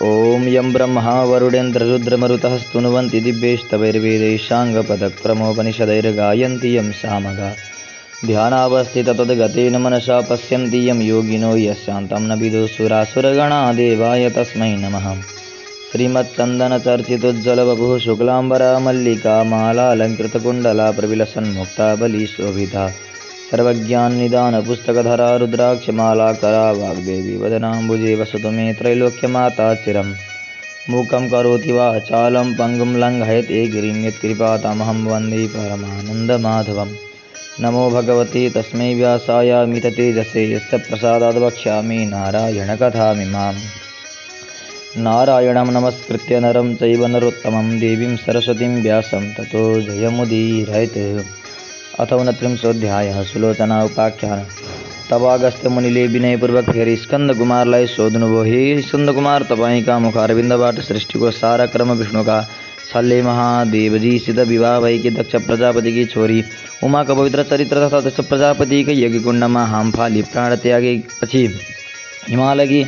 ओम यं ब्रह्मा वरुणेन्द्ररुद्रमरुतः स्तुन्वन्ति दिव्यैस्तवैर्वेदैश्चाङ्गपदक्रमोपनिषदैर्गायन्ति यं सामगा ध्यानावस्थिततद्गतेन मनसा पश्यन्ति यं योगिनो यस्यान्तं न विदुषुरासुरगणा देवाय तस्मै नमः। श्रीमच्चन्दनचर्चितोज्ज्वलवपुः शुक्लाम्बरा मल्लिका मालालङ्कृतकुण्डला प्रविलसन्मुक्ता बलिशोभिता सर्वज्ञाननिदानपुस्तकधरा रुद्राक्षमालाकरा वाग्देवी वदनाम्बुजे वसतु मे त्रैलोक्यमाता चिरं मूकं करोति वाचालं पङ्गुं लङ्घयते गिरिं यत्कृपातमहं वन्दे परमानन्दमाधवं। नमो भगवते तस्मै व्यासाय मिततेजसे यस्य प्रसादात् वक्ष्यामि नारायणकथामिमाम्। नारायणं नमस्कृत्य नरं चैव नरोत्तमं देवीं सरस्वतीं व्यासं ततो जयमुदीरयेत्। अथ 29 सुलोचना उपाख्यान। तब अगस्त्य मुनिले विनयपूर्वक फेरि स्कंद कुमारलाई सोध्नुभयो, हे स्कंद कुमार, तपाईँका मुखारविन्दबाट सृष्टिको सारा क्रम विष्णुका छल्ले महादेवजीसित विवाह भएकी दक्ष प्रजापतिकी छोरी उमाका पवित्र चरित्र तथा दक्ष प्रजापतिकै यज्ञकुण्डमा हाम फाली प्राण त्यागेपछि हिमालयकी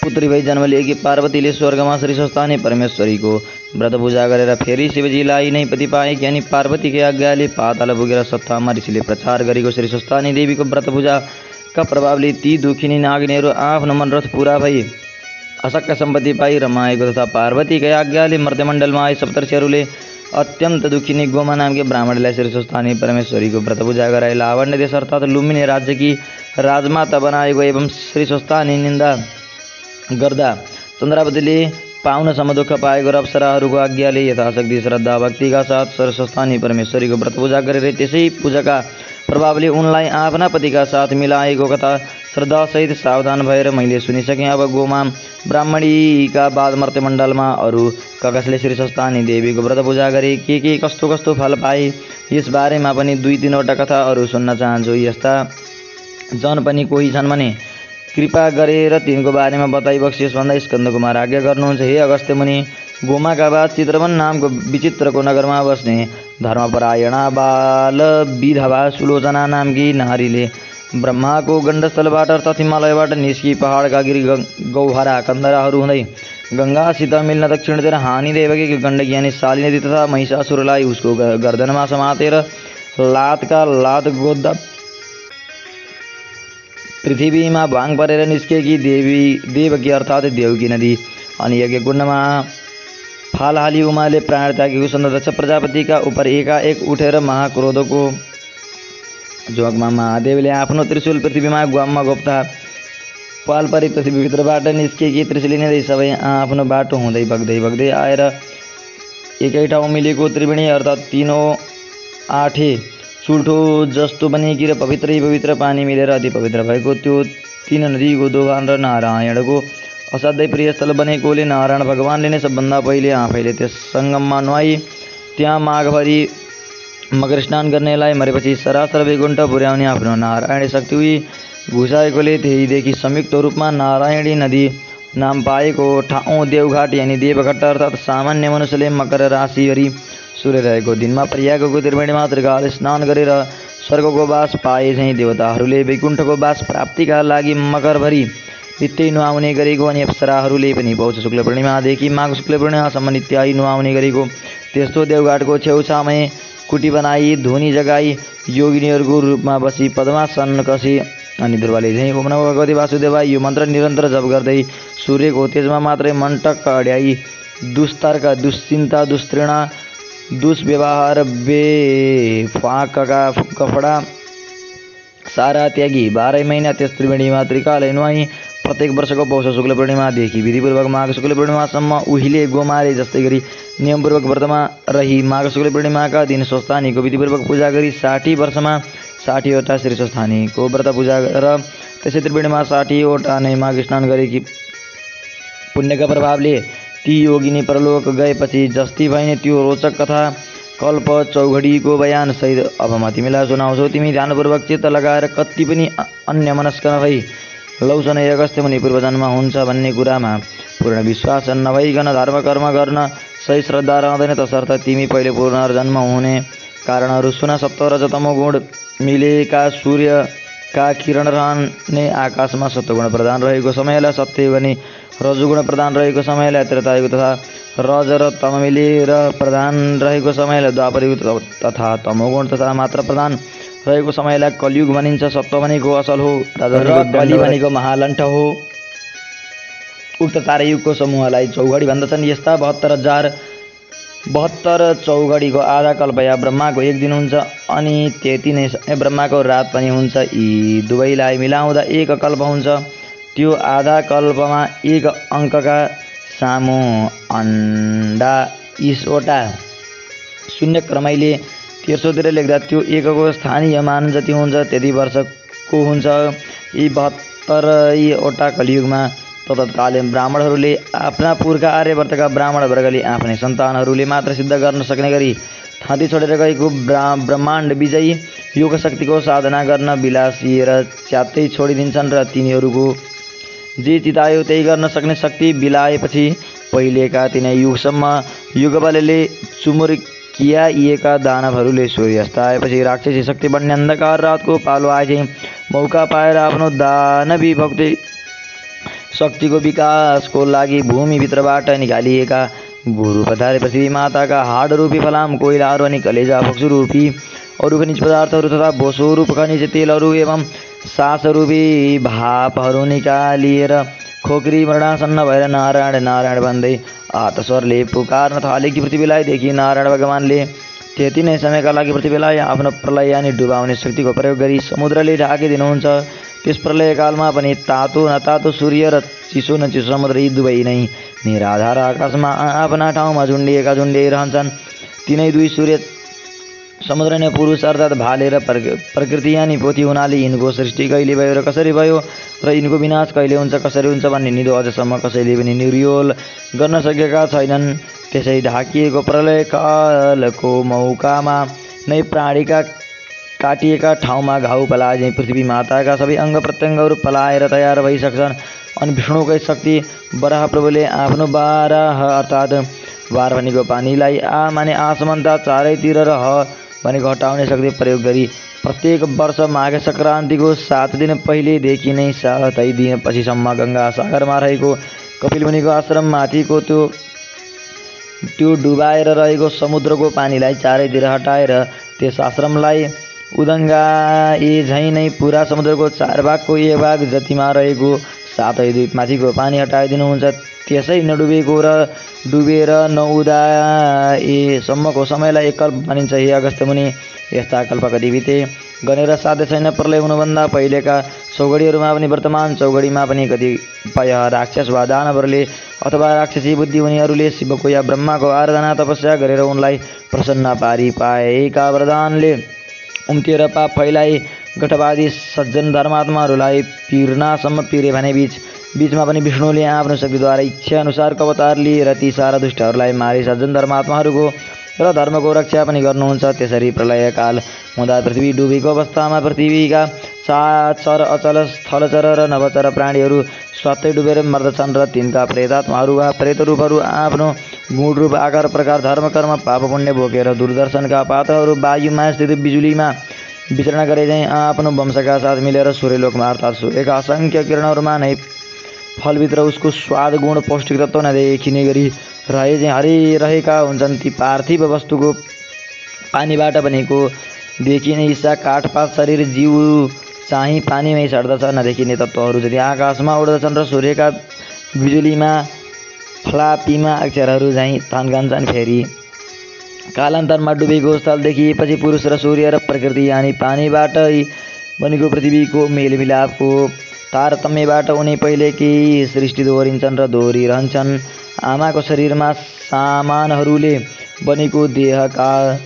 पुत्री भई जन्म लिएकी पार्वतीले स्वर्गमा श्री स्वस्थानी परमेश्वरीको व्रत पूजा गरेर फेरि शिवजीलाई नै पति पाएकी अनि पार्वतीकै आज्ञाले पाताल पुगेर सत्तामा ऋषिले प्रचार गरेको श्री स्वस्थानी देवीको व्रत पूजाका प्रभावले ती दुखिनी नागिनीहरू आफ्नो मनोरथ पुरा भई अशक्य सम्पत्ति पाई रमाएको तथा पार्वतीकै आज्ञाले मर्त्यमण्डलमा आए सप्तर्षिहरूले अत्यन्त दुखिनी गोमा नामकी ब्राह्मणलाई श्री स्वस्थानी परमेश्वरीको व्रत पूजा गराई लावण्य देश अर्थात् लुम्बिनी राज्यकी राजमाता बनाएको एवं श्री स्वस्थानी निन्दा गर्दा चन्द्रावतीले पाउनसम्म दुःख पाएको र अप्सराहरूको आज्ञाले यथाशक्ति श्रद्धा भक्तिका साथ सरस्वस्थानी परमेश्वरीको व्रत पूजा गरेर त्यसै पूजाका प्रभावले उनलाई आफ्ना पतिका साथ मिलाएको कथा श्रद्धासहित सावधान भएर मैले सुनिसकेँ। अब गोमा ब्राह्मणीका बाद मर्त्यमण्डलमा अरू कसले श्री स्वस्थानी देवीको व्रत पूजा गरे के कस्तो कस्तो फल पाए यसबारेमा पनि 2-3वटा कथाहरू सुन्न चाहन्छु। यस्ता जन पनि कोही छन् भने कृपा गरेर तिनको बारेमा बताइ बक्सियोस् भन्दा स्कन्द कुमार आज्ञा गर्नुहुन्छ। हे अगस्त्य मुनि, गोमाका बाद चित्रवन नामको विचित्रको नगरमा बस्ने धर्मपरायणा बाल विधवा सुलोचना नामकी नारीले ब्रह्माको गण्डस्थलबाट अर्थात् हिमालयबाट निस्की पहाडका गिरी गौहरा कन्दराहरू हुँदै गङ्गासित मिल्न दक्षिणतिर हानि देवकी गण्डकी अनि शाली नदी तथा महिषासुरलाई उसको गर्दनमा समातेर लातका लात गोद्दा पृथ्वीमा भाङ परेर निस्केकी देवकी अर्थात् देवकी नदी अनि यज्ञकुण्डमा फाल हाली उमाले प्राण त्यागेको सुन्दा दक्ष प्रजापतिका उपर एकाएक उठेर महाक्रोधको जोगमा महादेवले आफ्नो त्रिशूल पृथ्वीमा गुम्मा गोप्ता पाल परी पृथ्वीभित्रबाट निस्केकी त्रिशूलिँदै सबै आफ्नो बाटो हुँदै बग्दै आएर एकै ठाउँ मिलेको त्रिवेणी अर्थात् 3 चुल्ठो जस्तो बनेकी र पवित्र पानी मिलेर अति पवित्र भएको त्यो 3 नदीको दोभान र नारायणको असाध्यै प्रिय स्थल बनेकोले नारायण भगवानले नै सबभन्दा पहिले आफैले त्यस सङ्गममा नुहाई त्यहाँ माघभरि मकर स्नान गर्नेलाई मरेपछि सरासर वैकुण्ठ पुर्याउने आफ्नो नारायणी शक्ति घुसाएकोले त्यहीदेखि संयुक्त रूपमा नारायणी नदी नाम पाएको ठाउँ देवघाट यानि देवघट्ट अर्थात् सामान्य मनुष्यले मकर राशिभरि सूर्य रहेको दिनमा प्रयागको त्रिवेणीमा त्रिकाल स्नान गरेर स्वर्गको वास पाए झैँ देवताहरूले वैकुण्ठको वास प्राप्तिका लागि मकरभरि नित्य नुहाउने गरेको अनि अप्सराहरूले पनि पौष शुक्ल पूर्णिमादेखि माघ शुक्ल पूर्णिमासम्म नित्य नुहाउने गरेको त्यस्तो देवघाटको छेउछाउमै कुटी बनाई धुनी जगाई योगिनीहरूको रूपमा बसी पद्मासन कसी अनि दुर्वाले झैँ ओम नमो भगवते वासुदेवाय यो मन्त्र निरन्तर जप गर्दै सूर्यको तेजमा मात्रै मन्टक अड्याई दुस्तर्क दुश्चिन्ता दुस्तृणा दुष्व्यवहार बेफाका कपडा सारा त्यागी 12 महिना त्यस त्रिवेणीमा त्रिकालै नुहाई प्रत्येक वर्षको पौष शुक्ल पूर्णिमादेखि विधिपूर्वक माघ शुक्ल पूर्णिमासम्म उहिले गोमाले जस्तै गरी नियमपूर्वक व्रतमा रही माघ शुक्ल पूर्णिमाका दिन स्वस्थानीको विधिपूर्वक पूजा गरी 60 वर्षमा 60वटा श्री स्वस्थानीको व्रत पूजा र त्यसै त्रिवेणीमा 60वटा नै माघ स्नान गरेकी पुण्यका प्रभावले ती योगिनी परलोक गएपछि जस्ती भइने त्यो रोचक कथा कल्प चौघडीको बयान सहित अब म तिमीलाई सुनाउँछु। तिमी ध्यानपूर्वक चित्त लगाएर कति पनि अन्य मनस्क नभई लौसन अगस्त्य मुनि पूर्वजन्म हुन्छ भन्ने कुरामा पूर्ण विश्वास नभइकन धर्म कर्म गर्न सही श्रद्धा रहँदैन। तसर्थ तिमी पहिले पुनर्जन्म हुने कारणहरू सुन। सत्व रजतमो गुण मिलेका सूर्य का किरण रहने आकाशमा सत्वगुण प्रधान रहेको समयलाई सत्य भनी रजोगुण प्रधान रहेको समयलाई त्रेतायुग तथा रज र तम मिलेर प्रधान रहेको समयलाई द्वापरयुग तथा तमोगुण तथा मात्र प्रधान रहेको समयलाई कलियुग भनिन्छ। सत्व भनेको असल हो र कली भनेको महालण्ठ हो। उक्त चारै युगको समूहलाई चौघडी भन्दछन्। यस्ता 72 चौघडीको आधा कल्प या ब्रह्माको एक दिन हुन्छ अनि त्यति नै समय ब्रह्माको रात पनि हुन्छ। यी दुवैलाई मिलाउँदा एक कल्प हुन्छ। त्यो आधा कल्पमा एक अङ्कका सामु अन्डा 20वटा शून्य क्रमैले तेर्सोतिर लेख्दा त्यो एकको स्थानीय मान जति हुन्छ त्यति वर्षको हुन्छ। यी 72वटा कलियुगमा तत्कालीन ब्राह्मणहरूले आफ्ना पुर्खा आर्यवर्तका ब्राह्मण वर्गले आफ्नै सन्तानहरूले मात्र सिद्ध गर्न सक्ने गरी थाँती छोडेर गएको ब्रह्माण्ड विजयी योग शक्तिको साधना गर्न बिलासिएर च्यात्तै छोडिदिन्छन् र तिनीहरूको जे चितायो त्यही गर्न सक्ने शक्ति बिलाएपछि पहिलेका तिनै युगसम्म युगबलले चुमुर्कियाइएका दानवहरूले सूर्यास्त आएपछि राक्षसी शक्ति बढ्ने अन्धकार रातको पालो आए मौका पाएर आफ्नो दानवी भक्ति शक्तिको विकासको लागि भूमिभित्रबाट निकालिएका गुरु पधारे पृथ्वी माताका हाड रूपी फलाम कोइलाहरू अनि कलेजा पक्षु रूपी अरू खनिज पदार्थहरू तथा बोसो रूप खनिज तेलहरू एवं सास रूपी भापहरू निकालिएर खोक्री मरणासन्न भएर नारायण नारायण भन्दै आतस्वरले पुकार्न थालेकी पृथ्वीलाई देखि नारायण भगवानले त्यति नै समयका लागि पृथ्वीलाई आफ्नो प्रलय अनि डुबाउने शक्तिको प्रयोग गरी समुद्रले ढाकिदिनुहुन्छ। त्यस प्रलयकालमा पनि तातो नतातो सूर्य र चिसो न चिसो समुद्र यी दुवै नै निराधार आकाशमा आफ्ना ठाउँमा झुन्डिरहन्छन्। तिनै दुई सूर्य समुद्र नै पुरुष अर्थात् भाले र प्रकृति अनि पोथी हुनाले यिनको सृष्टि कहिले भयो र कसरी भयो र यिनको विनाश कहिले हुन्छ कसरी हुन्छ भन्ने निदो अझसम्म कसैले पनि निर्योल गर्न सकेका छैनन्। त्यसै ढाकिएको प्रलयकालको मौकामा नै प्राणीका काटिएका ठाउँमा घाउ पलाए पृथ्वी माताका सबै अङ्ग प्रत्यङ्गहरू पलाएर तयार भइसक्छन्। अनि विष्णुकै शक्ति वराह प्रभुले आफ्नो बाराह अर्थात् वार भनेको पानीलाई माने आसमन्ता चारैतिर र भनेको हटाउने शक्ति प्रयोग गरी प्रत्येक वर्ष माघे सङ्क्रान्तिको 7 दिन पहिलेदेखि नै 7 दिन पछिसम्म गङ्गा सागरमा रहेको कपिल मुनिको आश्रम माथिको त्यो डुबाएर रहेको समुद्रको पानीलाई चारैतिर हटाएर त्यस आश्रमलाई उदङ्गाए झैँ नै पुरा समुद्रको 4 भागको 1 भाग जतिमा रहेको 7 द्वीपमाथिको पानी हटाइदिनुहुन्छ। त्यसै नडुबेको र डुबेर नउदाएसम्मको समयलाई एक कल्प मानिन्छ। हे अगस्त्य मुनि, यस्ता कल्प कति बिते गनेर साध्य छैन। प्रलय हुनुभन्दा पहिलेका चौघडीहरूमा पनि वर्तमान चौघडीमा पनि कतिपय राक्षस वा दानवहरूले अथवा राक्षसी बुद्धि हुनेहरूले शिवको या ब्रह्माको आराधना तपस्या गरेर उनलाई प्रसन्न पारी पाएका वरदानले उम्तिएर पाप फैलाई गठवादी सज्जन धर्मात्माहरूलाई पिर्नासम्म पिरे भने बीचमा पनि विष्णुले आफ्नो शक्तिद्वारा इच्छा अनुसारको अवतार लिएर ती सारा दुष्टहरूलाई मारी सज्जन धर्मात्माहरूको र धर्मको रक्षा पनि गर्नुहुन्छ। त्यसरी प्रलयकाल हुँदा पृथ्वी डुबेको अवस्थामा पृथ्वीका चर अचल स्थलचर र नवचर प्राणीहरू स्वात्तै डुबेर मर्दछन् र तिनका प्रेतात्माहरू वा प्रेतरूपहरू आफ्नो गुण रूप आकार प्रकार धर्म कर्म पाप पुण्य बोकेर दूरदर्शनका पात्रहरू वायुमा स्थित बिजुलीमा विचरण गरे चाहिँ आफ्नो वंशका साथ मिलेर सूर्यलोकमा अर्थात् सूर्यका असङ्ख्य किरणहरूमा नै फलभित्र उसको स्वाद गुण पौष्टिक तत्त्व नदेखिने गरी हरिरहेका हुन्छन्। ती पार्थिव वस्तुको पानीबाट बनेको देखिने हिस्सा काठपात शरीर जीव चाहिँ पानीमै सड्दछ। नदेखिने तत्त्वहरू जति आकाशमा उड्दछन् र सूर्यका बिजुलीमा फ्लापीमा अक्षरहरू चाहिँ थन्कन्छन्। फेरि कालान्तरमा डुबेको स्थल देखिएपछि पुरुष र सूर्य र प्रकृति यानि पानीबाटै बनेको पृथ्वीको मेलमिलापको तारतम्यबाट उनी पहिले केही सृष्टि दोहोरिन्छन् र दोहोरिरहन्छन्। आमाको शरीरमा सामानहरूले बनेको देहका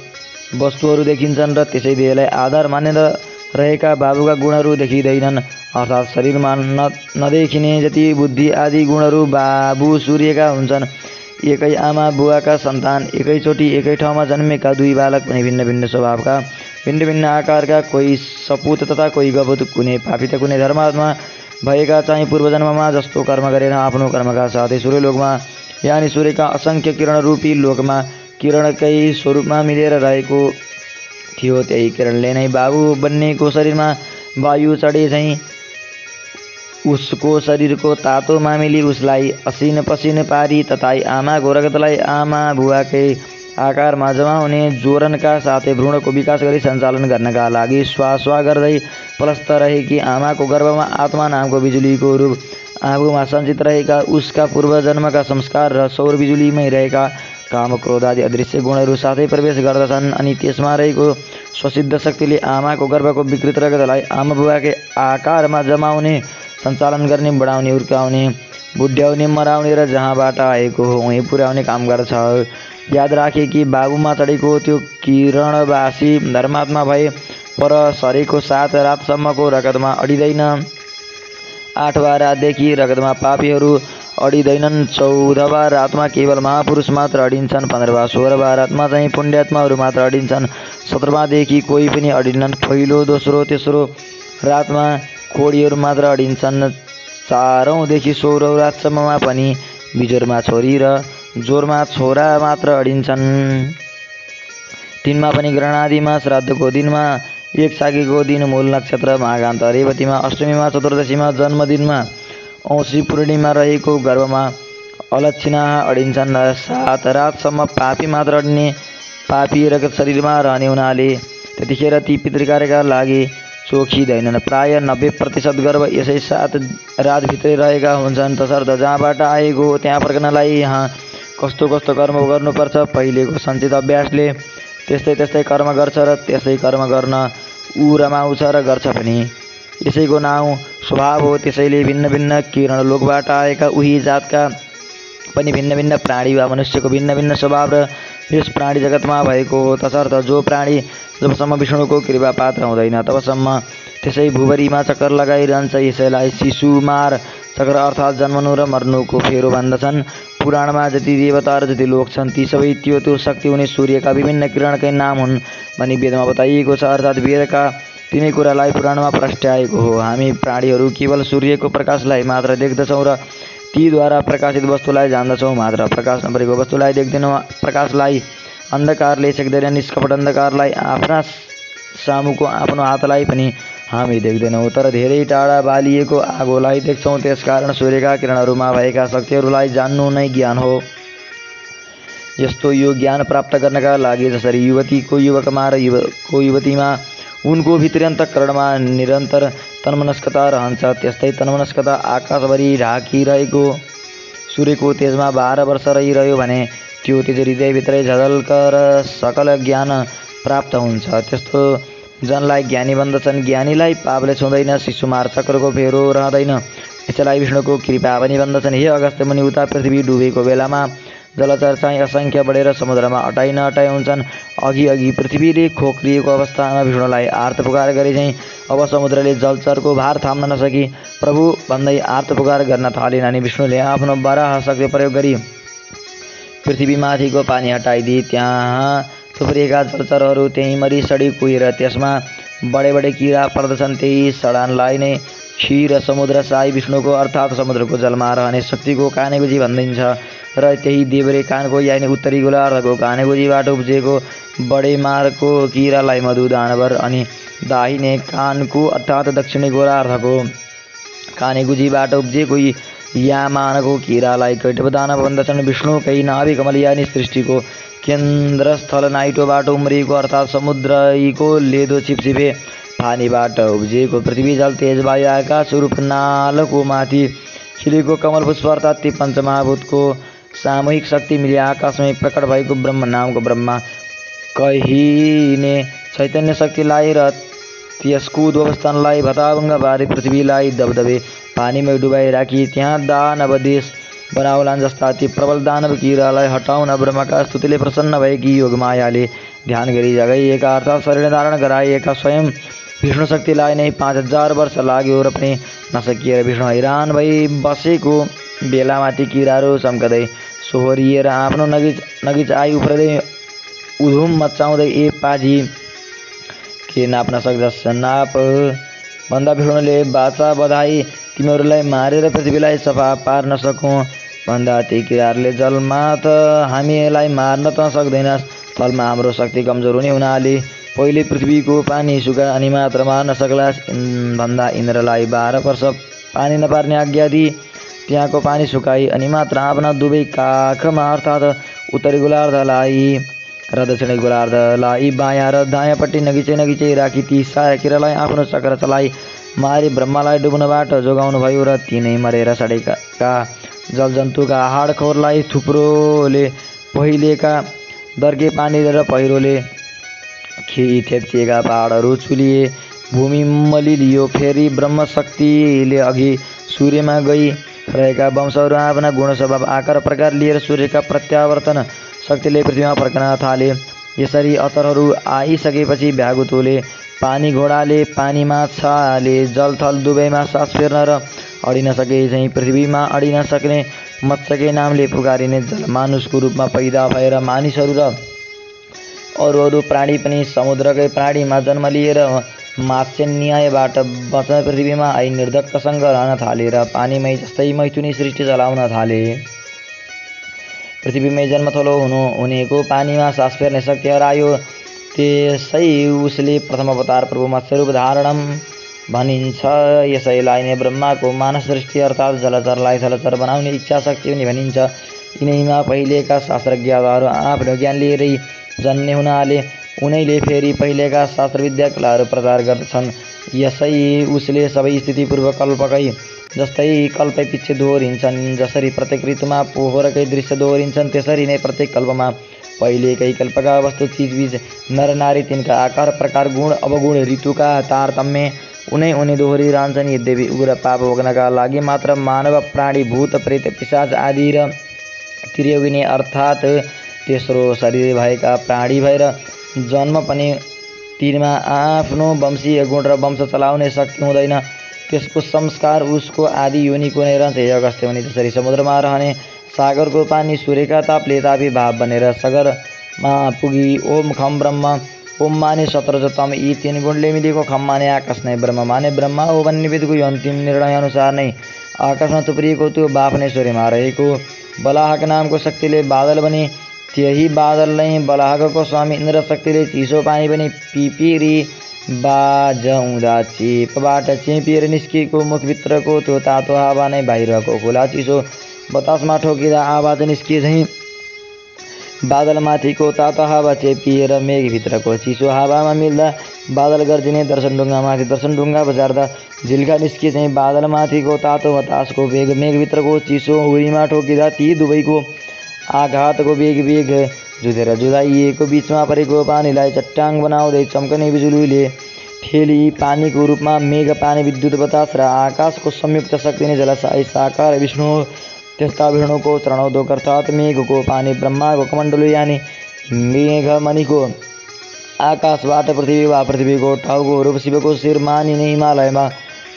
वस्तुहरू देखिन्छन् र त्यसै देहलाई आधार मानेर रहेका बाबुका गुणहरू देखिँदैनन्। अर्थात् शरीरमा नदेखिने जति बुद्धि आदि गुणहरू बाबु सूर्यका हुन्छन्। एकै आमा बुवाका सन्तान एकैचोटि एकै ठाउँमा जन्मेका दुई बालक पनि भिन्न भिन्न स्वभावका भिन्न भिन्न आकारका, कोही सपुत तथा कोही गपुत, कुनै पापी त कुनै धर्मात्मा भएका चाहिँ पूर्वजन्ममा जस्तो कर्म गरेर आफ्नो कर्मका साथै सूर्यलोकमा यानि सूर्यका असङ्ख्य किरण रूपी लोकमा किरणकै स्वरूपमा मिलेर रहेको थियो। त्यही किरणले नै बाबु बन्नेको शरीरमा वायु चढे झैँ उसको शरीरको तातो मामिली उसलाई असिन पसिन पारी तताई आमाको रगतलाई आमा बुवाकै आकारमा जमाउने जोरनका साथै भ्रूणको विकास गरी सञ्चालन गर्नका लागि स्वास्वा गर्दै पलस्त रहेकी आमाको गर्भमा आत्मा नामको बिजुलीको रूप आगोमा सञ्चित रहेका उसका पूर्वजन्मका संस्कार र सौर बिजुलीमै रहेका काम क्रोध आदि अदृश्य गुणहरू साथै प्रवेश गर्दछन्। अनि त्यसमा रहेको स्वसिद्ध शक्तिले आमाको गर्भको विकृत रगतलाई आमा बुवाकै आकारमा जमाउने सञ्चालन गर्ने बढाउने हुर्काउने बुढ्याउने मराउने र जहाँबाट आएको हो उहीँ पुर्याउने काम गर्छ। याद राखे कि बाबुमा चढेको त्यो किरणवासी धर्मात्मा भए पर सरेको 7 रातसम्मको रगतमा अडिँदैन। 8वाँ रातदेखि रगतमा पापीहरू अडिँदैनन्। 14वाँ रातमा केवल महापुरुष मात्र अडिन्छन्। 15वाँ 16वाँ रातमा चाहिँ पुण्यात्माहरू मात्र अडिन्छन्। 17वाँदेखि कोही पनि अडिन्नन्। पहिलो दोस्रो तेस्रो रातमा खोडीहरू मात्र अडिन्छन्। 4औँदेखि 16औँ रातसम्ममा पनि बिजोरमा छोरी र जोरमा छोरा मात्र अडिन्छन्। 3मा पनि ग्रहणादिमा श्राद्धको दिनमा 1 सागीको दिन मूल नक्षत्र माघान्त रेवतीमा 8मीमा चतुर्दशीमा जन्मदिनमा औँसी पूर्णिमा रहेको गर्भमा अलक्षिणा अडिन्छन्। 7 रातसम्म पापी मात्र अडिने पापी रगत शरीरमा रहने हुनाले त्यतिखेर ती पितृकार्यका लागि चोखिँदैनन्। प्राय 90% गर्भ यसै 7 रातभित्रै रहेका हुन्छन्। तसर्थ जहाँबाट आएको त्यहाँ फर्कनलाई यहाँ कस्तो कस्तो कर्म गर्नुपर्छ पहिलेको सञ्चित अभ्यासले त्यस्तै कर्म गर्छ र त्यसै कर्म गर्न ऊ रमाउँछ र गर्छ पनि। यसैको नाउँ स्वभाव हो। त्यसैले भिन्न भिन्न किरण लोकबाट आएका उही जातका पनि भिन्न भिन्न प्राणी वा मनुष्यको भिन्न भिन्न स्वभाव र यस प्राणी जगतमा भएको हो। तसर्थ जो प्राणी जबसम्म विष्णुको कृपा पात्र हुँदैन तबसम्म त्यसै भुवरीमा चक्कर लगाइरहन्छ। यसैलाई शिशुमार चक्र अर्थात् जन्मनु र मर्नुको फेरो भन्दछन्। पुराणमा जति देवता र जति लोक छन् ती सबै त्यो शक्ति हुने सूर्यका विभिन्न किरणकै नाम हुन् भनी वेदमा बताइएको छ। अर्थात् वेदका तिनै कुरालाई पुराणमा प्रस्ट्याएको हो। हामी प्राणीहरू केवल सूर्यको प्रकाशलाई मात्र देख्दछौँ र तीद्वारा प्रकाशित वस्तुलाई जान्दछौँ मात्र। प्रकाश नपरेको वस्तुलाई देख्दैनौँ। प्रकाशलाई अन्धकारले सेक्दैन। निष्कपट अन्धकारलाई आफ्ना सामुको आफ्नो हातलाई पनि हामी देख्दैनौँ तर धेरै टाढा बालिएको आगोलाई देख्छौँ। त्यसकारण सूर्यका किरणहरूमा भएका शक्तिहरूलाई जान्नु नै ज्ञान हो। यस्तो यो ज्ञान प्राप्त गर्नका लागि जसरी युवतीको युवकमा र युवकको युवतीमा उनको भित्री अन्तःकरणमा निरन्तर तन्मनस्कता रहन्छ त्यस्तै तन्मनस्कता आकाशभरि ढाकिरहेको सूर्यको तेजमा 12 वर्ष रहिरह्यो भने त्यो तेज हृदयभित्रै झलकर सकल ज्ञान प्राप्त हुन्छ। त्यस्तो जनलाई ज्ञानी भन्दछन्। ज्ञानीलाई पापले छुँदैन। शिशुमार चक्रको फेरो रहँदैन। यसैलाई विष्णुको कृपा पनि भन्दछन्। हे अगस्त्य मुनि उता पृथ्वी डुबेको बेलामा जलचर चाहिँ असङ्ख्य बढेर समुद्रमा अटाइ नअटाइ हुन्छन्। अघि पृथ्वीले खोक्रिएको अवस्थामा विष्णुलाई आर्त पुकार गरे चाहिँ अब समुद्रले जलचरको भार थाम्न नसकी प्रभु भन्दै आर्त पुकार गर्न थालिन्। अनि विष्णुले आफ्नो वराह शक्ति प्रयोग गरी पृथ्वीमाथिको पानी हटाइदिए। त्यहाँ थुप्रिएका जलचरहरू त्यहीँ मरी सडी कुहिएर त्यसमा बडे किरा पर्दछन्। त्यही सडानलाई नै क्षीर समुद्र साई विष्णुको अर्थात् समुद्रको जलमा रहने शक्तिको कानेगुजी भनिन्छ र त्यही देब्रे कानको यानि उत्तरी गोलार्धको कानेगुजीबाट उब्जिएको बडे मारको किरालाई मधु दानवर अनि दाहिने कानको अर्थात् दक्षिणी गोलार्धको कानेगुजीबाट उब्जिएको यामानको किरालाई कैटभ दानव भन्दछन्। विष्णुकै नाभि कमल यानि सृष्टिको केन्द्रस्थल नाइटोबाट उम्रिएको अर्थात् समुद्रको लेदो छिपछिपे पानीबाट उब्जिएको पृथ्वी जल तेज वायु आकाश रूप नालको माथि खिलेको कमल पुष्प अर्थात् ती पञ्चमहाभूतको सामूहिक शक्ति मिली आकाशमै प्रकट भएको ब्रह्म नामको ब्रह्मा कहिने चैतन्य शक्तिलाई र त्यसको उद्भवस्थानलाई भताभङ्ग पारी पृथ्वीलाई दबदबे पानीमै डुबाई राखी त्यहाँ दानव देश बनाउलान्। जस्ता ती प्रबल दानव किरालाई हटाउन ब्रह्मका स्तुतिले प्रसन्न भएकी योगमायाले ध्यान गरी जगाइएका अर्थात् शरीर धारण गराइएका स्वयं विष्णु शक्तिलाई नै 5000 वर्ष लाग्यो र पनि नसकिएर विष्णु हैरान भई बसेको बेलामा ती किराहरू चम्कदै सोहोरिएर आफ्नो नगिच आई उफ्रदै उधुम मचाउँदै ए पाजी के नाप्न सक्दछ नाप भन्दा विष्णुले बाचा बधाई तिमीहरूलाई मारेर पृथ्वीलाई सफा पार्न सकौँ भन्दा ती किराहरूले जलमा त हामीलाई मार्न त सक्दैनस्। तलमा हाम्रो शक्ति कमजोर हुने हुनाले पहिले पृथ्वीको पानी सुका अनि मात्र मार्न सक्ला भन्दा इन्द्रलाई 12 वर्ष पानी नपार्ने आज्ञा दिए। त्यहाँको पानी सुकाई अनि मात्र आफ्ना दुवै काखमा अर्थात् उत्तरी गोलार्धलाई र दक्षिणी गोलार्धलाई बायाँ र दायाँपट्टि नगिचै राखी ती 6 किरालाई आफ्नो चक्र चलाई मारी ब्रह्मालाई डुब्नबाट जोगाउनु भयो र तिनै मरेर सडेका जलजन्तुका हाडखोरलाई थुप्रोले पहिलेका दर्के पानी र पहिरोले थेप्चिएका पहाडहरू चुलिए, भूमि मलिलियो। फेरि ब्रह्मशक्तिले अघि सूर्यमा गई रहेका वंशहरू आफ्ना गुण स्वभाव आकार प्रकार लिएर सूर्यका प्रत्यावर्तन शक्तिले पृथ्वीमा फर्कन थाले। यसरी अतरहरू आइसकेपछि भ्यागुतोले पानी घोडाले पानी माछाले जलथल दुवैमा सास फेर्न र अडिन सके चाहिँ पृथ्वीमा अडिन सक्ने मत्स्यकै नामले पुकारिने जलमानुषको रूपमा पैदा भएर मानिसहरू र अरू प्राणी पनि समुद्रकै प्राणीमा जन्म लिएर मात्स्य न्यायबाट बच्न पृथ्वीमा आई निर्धक्कसँग रहन थाले र पानीमै जस्तै मैथुनी सृष्टि चलाउन थाले। पृथ्वीमै जन्मथलो हुनेको पानीमा सास फेर्ने शक्ति हरायो। त्यसै उसले प्रथम अवतार प्रभु मत्स्यरूप धारणम भनिन्छ। यसैलाई नै ब्रह्माको मानस सृष्टि अर्थात् जलचरलाई थलचर बनाउने इच्छा शक्ति पनि भनिन्छ। यिनैमा पहिलेका शास्त्रज्ञहरू आफ्नो ज्ञान लिएरै जन्ने हुनाले उनैले फेरि पहिलेका शास्त्र विद्या कलाहरू प्रचार गर्दछन्। यसै उसले सबै स्थिति पूर्व कल्पकै जस्तै कल्पै पछि दोहोरिन्छन्। जसरी प्रत्येक ऋतुमा पोहोरकै दृश्य दोहोरिन्छन् त्यसरी नै प्रत्येक कल्पमा पहिलेकै कल्पका वस्तु चिजबीज नर नारी तिनका आकार प्रकार गुण अवगुण ऋतुका तारतम्य उनै दोहोरिरहन्छन्। यद्यपि उग्र पाप भोग्नका लागि मात्र मानव प्राणी भूत प्रेत पिशाच आदि र त्रियोगिनी अर्थात् तेस्रो शरीर भएका प्राणी भएर जन्म पनि तिनमा आफ्नो वंशीय गुण र वंश चलाउने शक्ति हुँदैन। त्यसको संस्कार उसको आदि योनिको नै रहन्छ। अगस्त्य मुनि जसरी समुद्रमा रहने सागरको पानी सूर्यका तापले तापी भाव बनेर सागरमा पुगी ओम खम ब्रह्म ओम माने 17 तम यी 3 गुणले मिलेको खम माने आकाश नै ब्रह्म माने ब्रह्मा हो भन्ने विधिको यो अन्तिम निर्णय अनुसार नै आकाशमा थुप्रिएको त्यो बाफ नै सूर्यमा रहेको बलाहक नामको शक्तिले बादल बने। त्यही बादल नै बलाहकको स्वामी इन्द्र शक्तिले चिसो पानी पनि पिपिरी बाजाउँदा चेपबाट चेपिएर निस्किएको मुखभित्रको त्यो तातो हावा नै बाहिरको खुला चिसो बतासमा ठोकिँदा आवाज निस्किए झैँ बादलमाथिको तातो हावा चेपिएर मेघभित्रको चिसो हावामा मिल्दा बादल गर्जिने। दर्शनढुङ्गामाथि दर्शनढुङ्गा बजार्दा झिल्का निस्किए चाहिँ बादलमाथिको तातो बतासको वेग मेघभित्रको चिसो हुरीमा ठोकिँदा ती दुवैको आघातको वेग जुधेर जुधाइएको बिचमा परेको पानीलाई चट्टाङ बनाउँदै चम्कने बिजुलीले ठेली पानीको रूपमा मेघ पानी विद्युत बतास र आकाशको संयुक्त शक्ति नै जलसाई साकार विष्णु। त्यस्ता विष्णुको चरणोदक अर्थात् मेघको पानी ब्रह्माको कमण्डलु यानि मेघमणिको आकाशबाट पृथ्वी वा पृथ्वीको टाउको रूप शिवको शिर मानिने हिमालयमा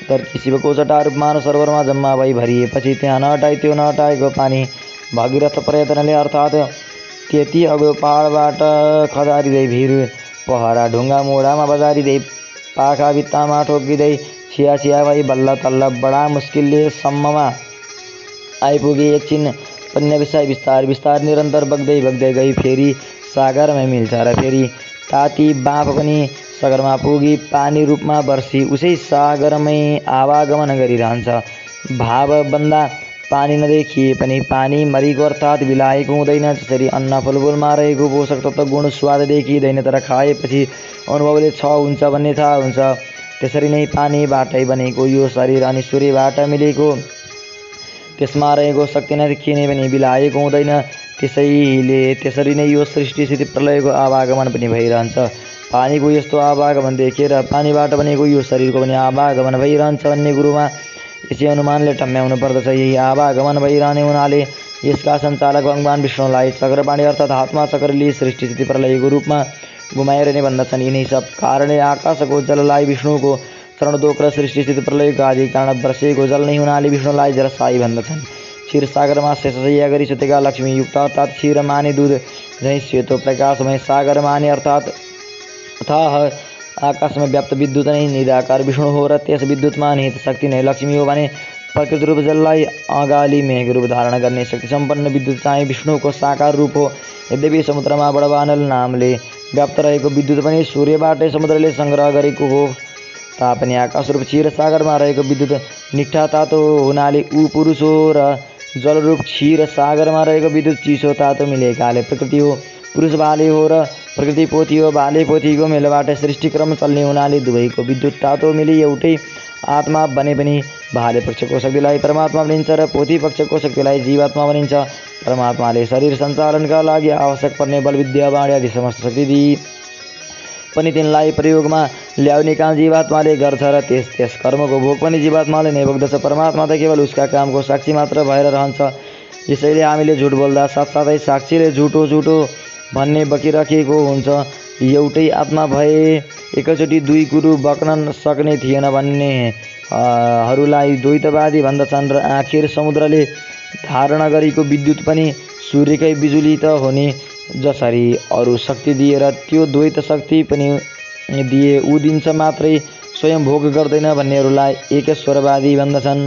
तर्की शिवको जटा रूप मानव सरोवरमा जम्मा भई भरिएपछि त्यहाँ नहटाई त्यो नहटाएको पानी भगीरथ प्रयत्नले अर्थात् त्यति अग्लो पहाडबाट खदारिँदै भिर पहरा ढुङ्गा मोडामा बजारिँदै पाखा भित्तामा ठोकिँदै छिया भई बल्ल तल्ल बडा मुस्किलले सम्ममा आइपुगे। एकछिन पन्याविषय बिस्तार निरन्तर बग्दै गई फेरि सागरमै मिल्छ र फेरि ताती बाँफ पनि सागरमा पुगी पानी रूपमा वर्षी उसै सागरमै आवागमन गरिरहन्छ। भाव बन्दा पानी नदेखिए पनि पानी मरीको अर्थात् बिलाएको हुँदैन। जसरी अन्न फलफुलमा रहेको पोषक तत्त्व गुण स्वाद देखिँदैन तर खाएपछि अनुभवले छ हुन्छ भन्ने थाहा हुन्छ। त्यसरी नै पानीबाटै बनेको यो शरीर अनि सूर्यबाट मिलेको त्यसमा रहेको शक्ति नदेखिने पनि बिलाएको हुँदैन। त्यसरी नै यो सृष्टि स्थिति प्रलयको आवागमन पनि भइरहन्छ। पानीको यस्तो आवागमन देखेर पानीबाट बनेको यो शरीरको पनि आवागमन भइरहन्छ भन्ने कुरोमा यसै अनुमानले टम्म्याउनु पर्दछ। यही आवागमन भइरहने हुनाले यसका सञ्चालक भगवान विष्णुलाई चक्रपाणी अर्थात् हातमा चक्रले सृष्टि स्थिति प्रलयको रूपमा घुमाएर नै भन्दछन्। यिनै सब कारणले आकाशको जललाई विष्णुको चरणोदक र सृष्टि स्थिति प्रलयको आदि कारण वर्षेको जल नै हुनाले विष्णुलाई जलसाई भन्दछन्। क्षीरसागरमा शेषशय्या गरी सुतेका लक्ष्मीयुक्त अर्थात् क्षीर माने दूध झैँ सेतो प्रकाशमय सागर माने अर्थात् अथाह आकाशमा व्याप्त विद्युत नै निराकार विष्णु हो र त्यस विद्युतमा निहित शक्ति नै लक्ष्मी हो भने प्रकृति रूप जललाई अगाली मेघ रूप धारण गर्ने शक्ति सम्पन्न विद्युत चाहिँ विष्णुको साकार रूप हो। यद्यपि समुद्रमा बडवानल नामले व्याप्त रहेको विद्युत पनि सूर्यबाटै समुद्रले सङ्ग्रह गरेको हो तापनि आकाशरूप क्षीरसागरमा रहेको विद्युत निट्ठा तातो हुनाले ऊ पुरुष हो र जलरूप क्षीरसागरमा रहेको विद्युत चिसो तातो मिलेकाले प्रकृति हो। पुरुष बाले हो र प्रकृति पोथी हो। बाले पोथीको मेलबाट सृष्टिक्रम चल्ने हुनाले दुवैको विद्युत तातो मिली एउटै आत्मा बने पनि बाले पक्षको शक्तिलाई परमात्मा भनिन्छ र पोथी पक्षको शक्तिलाई जीवात्मा भनिन्छ। परमात्माले शरीर सञ्चालनका लागि आवश्यक पर्ने बल विद्या वाणी आदि समस्त शक्ति दिई पनि तिनलाई प्रयोगमा ल्याउने काम जीवात्माले गर्छ र त्यस कर्मको भोग पनि जीवात्माले नै भोग्दछ। परमात्मा त केवल उसका कामको साक्षी मात्र भएर रहन्छ। यसैले हामीले झुट बोल्दा साथसाथै साक्षीले झुटो भन्ने बकिराखेको हुन्छ। एउटै आत्मा भए एकैचोटि दुई कुरो बक्न सक्ने थिएन भन्ने हरूलाई द्वैतवादी भन्दछन् र आखिर समुद्रले धारणा गरेको विद्युत पनि सूर्यकै बिजुली त हो नि। जसरी अरू शक्ति दिएर त्यो द्वैत शक्ति पनि दिए ऊ दिन्छ मात्रै स्वयं भोग गर्दैन भन्नेहरूलाई एकेश्वरवादी भन्दछन्।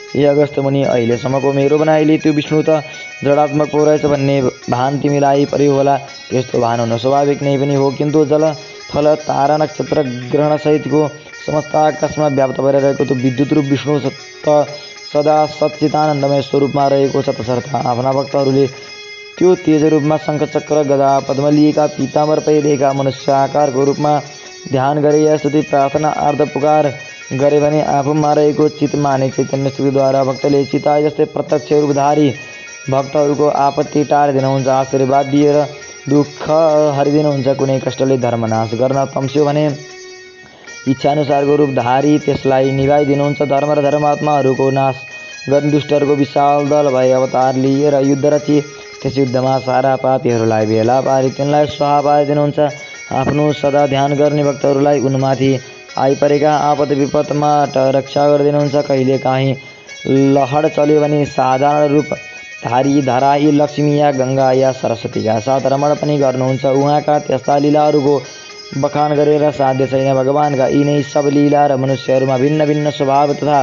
हे अगस्त्य मुनि, अहिलेसम्मको मेरो बनाइले त्यो विष्णु त जडात्मक पो रहेछ भन्ने भान तिमीलाई पर्यो होला। त्यस्तो भान हुन स्वाभाविक नै पनि हो, किन्तु जल थल तारा नक्षत्र ग्रहण सहितको समस्त आकाशमा व्याप्त भएर रहेको त्यो विद्युत रूप विष्णु त सदा सच्चिदानन्दमय स्वरूपमा रहेको छ। तसर्थ आफ्ना भक्तहरूले त्यो तेज रूपमा शङ्खचक्र गदा पद्म लिएका पीताम्बर पहिरेका मनुष्य आकारको रूपमा ध्यान गरे या स्तुति प्रार्थना अर्ध पुकार गरे भने आफूमा रहेको चित माने चैतन्य शक्तिद्वारा भक्तले चिताए जस्तै प्रत्यक्ष रूपधारी भक्तहरूको आपत्ति टारिदिनुहुन्छ, आशीर्वाद दिएर दुःख हरिदिनुहुन्छ। कुनै कष्टले धर्मनाश गर्न तम्स्यो भने इच्छाअनुसारको रूपधारी त्यसलाई निभाइदिनुहुन्छ। धर्म र धर्मात्माहरूको नाश गर्ने दुष्टहरूको विशाल दल भए अवतार लिएर युद्ध रची त्यस युद्धमा सारा पापीहरूलाई भेला पारी तिनलाई स्वाहा पारिदिनुहुन्छ। आफ्नो सदा ध्यान गर्ने भक्तहरूलाई उनमाथि आइपरेका आपद विपदबाट रक्षा गरिदिनुहुन्छ। कहिले काहीँ लहड चल्यो भने साधारण रूप धारी धराई लक्ष्मी या गङ्गा या सरस्वतीका साथ रमण पनि गर्नुहुन्छ। उहाँका त्यस्ता लीलाहरूको बखान गरेर साध्य छैन। भगवानका यिनै सब लीला र मनुष्यहरूमा भिन्न भिन्न स्वभाव तथा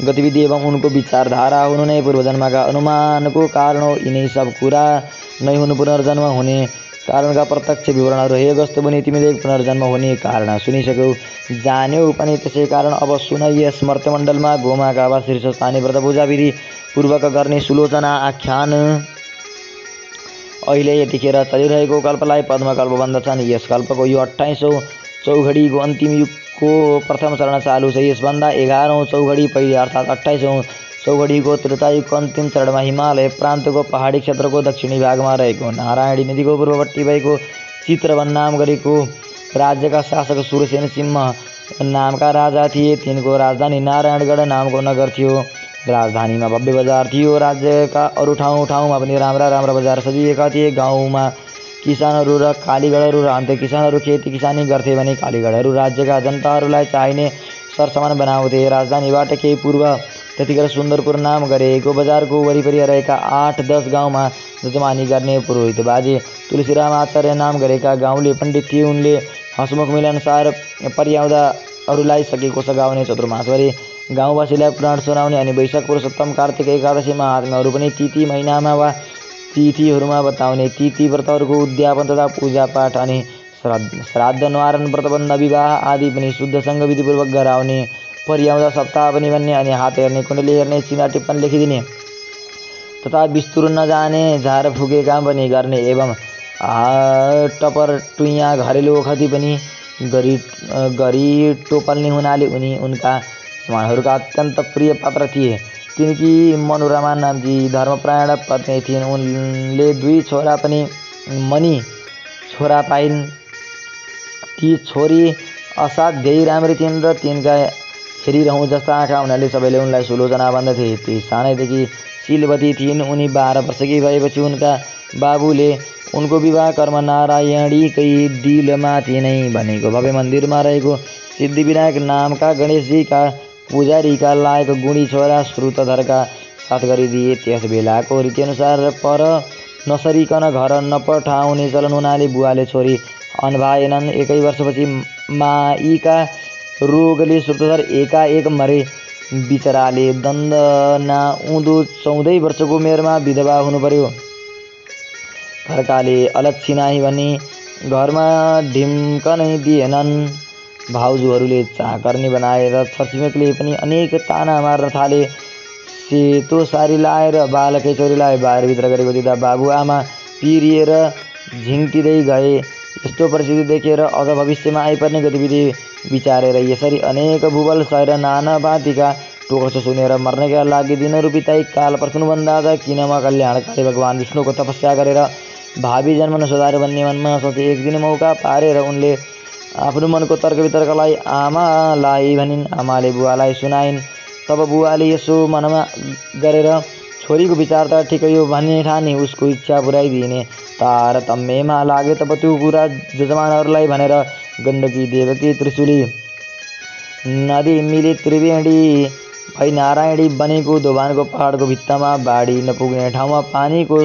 गतिविधि एवं उनको विचारधारा हुनु नै पूर्वजन्मका अनुमानको कारण हो। यिनै सब कुरा नै हुनु पुनर्जन्म हुने कारणका प्रत्यक्ष विवरणहरू। हे अगस्त्य मुनि, तिमीले पुनर्जन्म हुने कारण सुनिसक्यौ, जान्यौ पनि। त्यसै कारण अब सुन, यस मर्त्यमण्डलमा गोमाका वा शीर्षस्थानी व्रत पूजा विधि पूर्वक गर्ने सुलोचना आख्यान। अहिले यतिखेर चलिरहेको कल्पलाई पद्मकल्प भन्दछन्। यस कल्पको यो 28औं चौघडीको अन्तिम युगको प्रथम चरण चालु छ। यसभन्दा 11औं चौघडी पहिले अर्थात् 28औं चौघडीको त्रेतायुगको अन्तिम चरणमा हिमालय प्रान्तको पहाडी क्षेत्रको दक्षिणी भागमा रहेको नारायणी नदीको पूर्वपट्टि भएको चित्रवन नाम गरेको राज्यका शासक सूरसेन सिंह नामका राजा थिए। तिनको राजधानी नारायणगढ नामको नगर थियो। राजधानीमा भव्य बजार थियो। राज्यका अरू ठाउँमा पनि राम्रा बजार सजिएका थिए। गाउँमा किसानहरू र कालीगढहरू रहन्थे। किसानहरू खेती किसानी गर्थे भने कालीगढहरू राज्यका जनताहरूलाई चाहिने सरसामान बनाउँथे। राजधानीबाट केही पूर्व त्यतिखेर सुन्दरपुर नाम गरेको बजारको वरिपरि रहेका 8-10 गाउँमा जजमानी गर्ने पुरोहित बाजे तुलसीराम आचार्य नाम गरेका गाउँले पण्डित थिए। उनले हँसमुख मिलनसार पर्याउँदा अरूलाई सकेको सघाउने चतुर्मासभरि गाउँवासीलाई पुराण सुनाउने अनि वैशाख पुरुषोत्तम कार्तिक एकादशीमा आत्माहरू पनि तिथि महिनामा वा तिथिहरूमा बताउने तिथि व्रतहरूको उद्यापन तथा पूजापाठ अनि श्राद्ध निवारण व्रतबन्ध विवाह आदि पनि शुद्धसँग विधिपूर्वक गराउने। पर्याउँदा सप्ताह पनि भन्ने अनि हात हेर्ने कुण्डली हेर्ने चिना टिप्पण लेखिदिने तथा बिस्तुर नजाने झार फुके काम पनि गर्ने एवं टपर टुइया घरेलु ओखती पनि गरी टोपल्ने हुनाले उनी उनका सामानहरूका अत्यन्त प्रिय पात्र थिए। तिनकी मनोरमा नामकी धर्मपरायण पत्नी थिइन्। उनले 2 छोरा पनि मनी छोरा पाइन्। ती छोरी असाध्यै राम्री थिइन् र तिनका हेरिरहँ जस्ता आँखा हुनाले सबैले उनलाई सुलोचना भन्दथे। ती सानैदेखि शीलवती थिइन्। उनी 12 वर्षकी भएपछि उनका बाबुले उनको विवाह कर्म नारायणीकै डिलमाथि नै भनेको भव्य मन्दिरमा रहेको सिद्धिविनायक नामका गणेशजीका पुजारीका लायक गुणी छोरा श्रुतधरका साथ गरिदिए। त्यस बेलाको रीतिअनुसार पर नसरिकन घर नपठाउने चलन हुनाले बुवाले छोरी अनभाएनन्। 1 वर्षपछि माईका रोगले श्रुतधर एकाएक मरे। बिचराले दण्डना उँधो 14 वर्षको उमेरमा विधवा हुनु पर्यो। खर्काले अलच्छी नाही भनी घरमा ढिम्क नै दिएनन्। भाउजूहरूले चाकर्नी बनाएर छरछिमेकले पनि अनेक ताना मार्न थाले। सेतो सारी लाएर बालकै छोरीलाई बारभित्र गरेको दिँदा बाबुआमा पिरिएर झिङ्टिँदै गए। यस्तो परिस्थिति देखेर अझ भविष्यमा आइपर्ने गतिविधि विचारेर यसरी अनेक भूबल सहेर नाना भाँतीका टोकस सुनेर मर्नेका लागि दिनहरू बिताई काल पर्खनुभन्दा अझ किनमा कल्याणकारी भगवान् विष्णुको तपस्या गरेर भावी जन्म सुधार भन्ने मनमा सोचे। एक दिन मौका पारेर उनले आफ्नो मनको तर्क वितर्कलाई आमालाई भनिन्। आमाले बुवालाई सुनाइन्। तब बुवाले यसो मनमा गरेर छोरीको विचार त ठिकै हो भन्ने ठानी उसको इच्छा पुर्याइदिने। तारतम्यमा लागे तब त्यो कुरा जजमानहरूलाई भनेर गण्डकी देवकी त्रिशुली नदी मिली त्रिवेणी भई नारायणी बनेको दोभानको पहाडको भित्तामा बाढी नपुग्ने ठाउँमा पानीको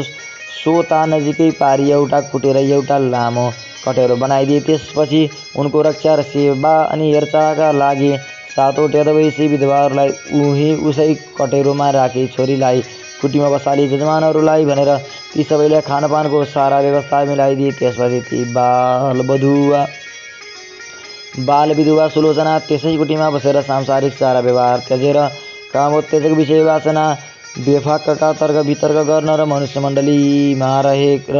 सोता नजिकै पारी एउटा कुटेर एउटा लामो कटेरो बनाइदिए। त्यसपछि उनको रक्षा र सेवा अनि हेरचाहका लागि 7 वटा वैसी विधवाहरूलाई उसै कटेरोमा राखी छोरीलाई कुटीमा बसाली। जजमानहरूलाई भनेर ती सबैलाई खानपानको सारा व्यवस्था मिलाइदिए। त्यसपछि ती बाल विधवा सुलोचना त्यसै कुटीमा बसेर सांसारिक सारा व्यवहार त्यजेर कामोत्तेजक विषय वासना बेफाकका तर्क वितर्क गर्न र मनुष्य मण्डलीमा रहेर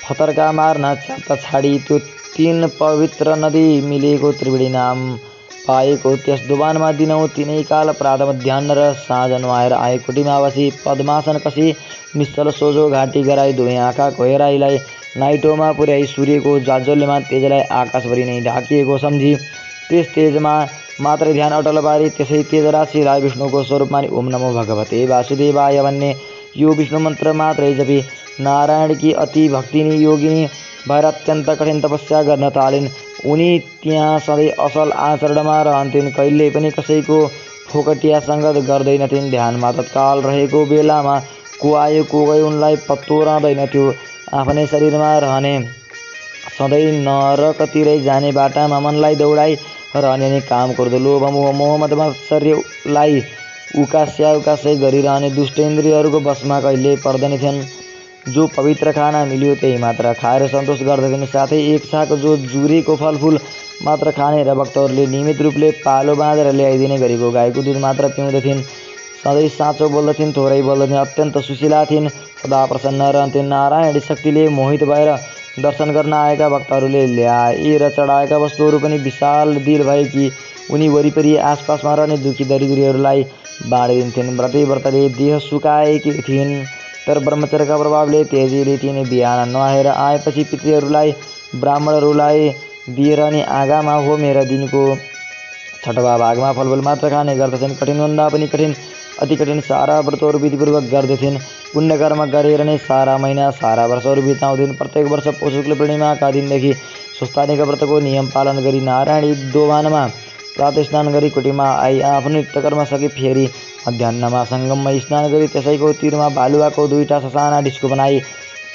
फतर्का मार्न च्याप्ता छाडी त्यो 3 पवित्र नदी मिलेको त्रिवेणी नाम पाएको त्यस दोभानमा दिनौँ 3 काल प्रातः मध्याह्न र साँझ नुहाएर आए। कुटीमा बसी पद्मासन कसी निश्चल सोझो घाँटी गराई दुई आँखाको हेराइलाई नाइटोमा पुर्याई सूर्यको जाज्वल्यमान तेजलाई आकाशभरि नै ढाकिएको सम्झी त्यस तेजमा मात्रै ध्यान अटल पारी त्यसै तेज राशिलाई विष्णुको स्वरूप मानी ओम नमो भगवते वासुदेवाय भन्ने यो विष्णु मन्त्र मात्रै जपी नारायणकी अति भक्तिनी योगिनी भएर अत्यन्त कठिन तपस्या गर्न थालिन्। उनी त्यहाँ सधैँ असल आचरणमा रहन्थिन्। कहिल्यै पनि कसैको फोकटिया सङ्गत गर्दैनथिन्। ध्यानमा तत्काल रहेको बेलामा को आयो को गयो उनलाई पत्तो रहँदैनथ्यो। आफ्नै शरीरमा रहने सधैँ नरकतिरै जाने बाटामा मनलाई दौडाई रहने अनि काम गर्दो लोभ मोह मद मत्सर्यलाई उकास्याउकासै गरिरहने दुष्ट इन्द्रियहरूको वशमा कहिल्यै पर्दैनथिन्। जो पवित्र खाना मिल्यो त्यही मात्र खाएर सन्तोष गर्दथिन्। साथै एक साग जो जुरेको फलफुल मात्र खाने र भक्तहरूले नियमित रूपले पालो बाँधेर ल्याइदिने गरेको गाईको दुध मात्र पिउँदथिन्। सधैँ साँचो बोल्दथिन्, थोरै बोल्दथिन्, अत्यन्त सुशीला थिइन्, सदा प्रसन्न रहन्थिन्। नारायणी शक्तिले मोहित भएर दर्शन गर्न आएका भक्तहरूले ल्याएर चढाएका वस्तुहरू पनि विशाल दिल भएकी उनी वरिपरि आसपासमा रहने दुखी दरिद्रीहरूलाई बाँडिदिन्थिन्। व्रतले देह सुकाएकी थिइन् तर ब्रह्मचर्यका प्रभावले तेजीले थिइन्। बिहान नुहाएर आएपछि पितृहरूलाई ब्राह्मणहरूलाई दिएर अनि आगामा होमेर दिनको 6वाँ भागमा फलफुल मात्र खाने गर्दछन्। कठिनभन्दा पनि कठिन अति कठिन सारा व्रतहरू विधिपूर्वक गर्दथिन्। पुण्यकर्म गरेर नै सारा महिना सारा वर्षहरू बिताउँथिन्। प्रत्येक वर्ष पौष शुक्ल पूर्णिमाका दिनदेखि स्वस्थानीका व्रतको नियम पालन गरी नारायणी दोभानमा प्रातः स्नान गरी कुटीमा आई आफ्नो नित्यकर्म सकी फेरि मध्याह्नमा सङ्गममा स्नान गरी त्यसैको तीरमा बालुवाको 2टा ससाना डिस्को बनाई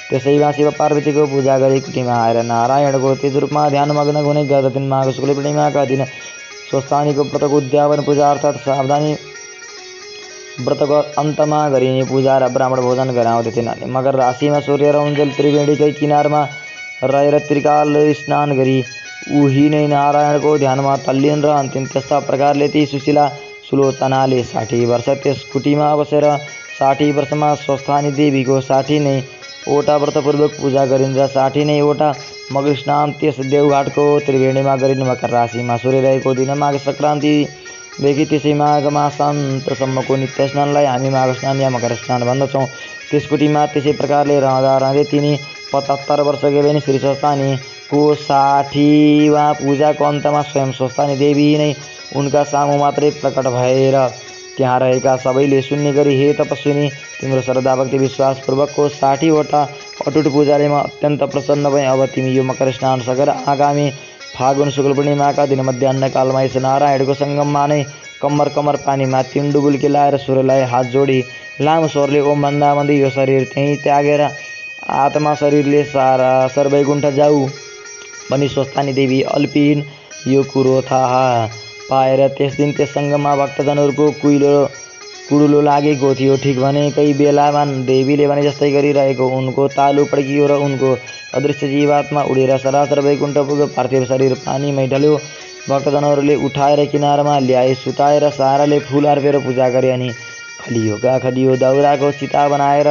त्यसैमा शिव पार्वतीको पूजा गरी कुटीमा आएर नारायणको तेज रूपमा ध्यानमग्न हुने गर्दथिन्। माघ शुक्ल पूर्णिमाका दिन स्वस्थानीको व्रतको उद्यापन पूजा अर्थात् सावधानी व्रतको अन्तमा गरिने पूजा र ब्राह्मण भोजन गराउँदथिन्। अनि मकर राशिमा सूर्य रहन्जेल त्रिवेणीकै किनारमा रहेर त्रिकाल स्नान गरी उही नै नारायणको ध्यानमा तल्लीन रहन्थिन्। त्यस्ता प्रकारले ती सुशीला सुलोचनाले 60 वर्ष त्यस कुटीमा बसेर 60 वर्षमा स्वस्थानी देवीको 60 नै वटा व्रतपूर्वक पूजा गरिन् र 60 नै वटा मघ स्नान त्यस देवघाटको त्रिवेणीमा गरिन्। मकर राशिमा सूर्य रहेको दिन माघ सङ्क्रान्तिदेखि त्यसै माघ मासान्तसम्मको नित्य स्नानलाई हामी माघ स्नान या मकर स्नान भन्दछौँ। त्यस कुटीमा त्यसै प्रकारले रहँदै तिनी 75 वर्षकी बहिनी श्री स्वस्थानीको 60वाँ पूजाको अन्तमा स्वयं स्वस्थानी देवी नै उनका सामु मात्रै प्रकट भएर त्यहाँ रहेका सबैले सुन्ने गरी हे तपस्विनी, तिम्रो श्रद्धा भक्ति विश्वासपूर्वकको 60 वटा अटुट पूजाले म अत्यन्त प्रसन्न भएँ। अब तिमी यो मकर स्नान सकेर आगामी फागुन शुक्ल पूर्णिमाका दिन मध्याह्न कालमा यस नारायणको सङ्गममा नै कम्मर पानीमा 3 डुबुल्की लाएर सूर्यलाई हात जोडी लामो स्वरले ओम भन्दा भन्दै यो शरीर त्यहीँ त्यागेर आत्मा शरीरले सारा सर्वैकुण्ठ जाऊ भनी स्वस्थानी देवी अल्पिन्। यो कुरो थाहा पाएर त्यस दिन त्यस सङ्गममा भक्तजनहरूको कुडुलो लागेको थियो। ठिक भनेकै बेलामा देवीले भने जस्तै गरिरहेको उनको तालु पड्कियो र उनको अदृश्य जीवात्मा उडेर सरासर वैकुण्ठ पुग्यो। पार्थिव शरीर पानीमै ढल्यो। भक्तजनहरूले उठाएर किनारमा ल्याए, सुताएर साराले फुल अर्पेर पूजा गरे अनि खलियो दाउराको चिता बनाएर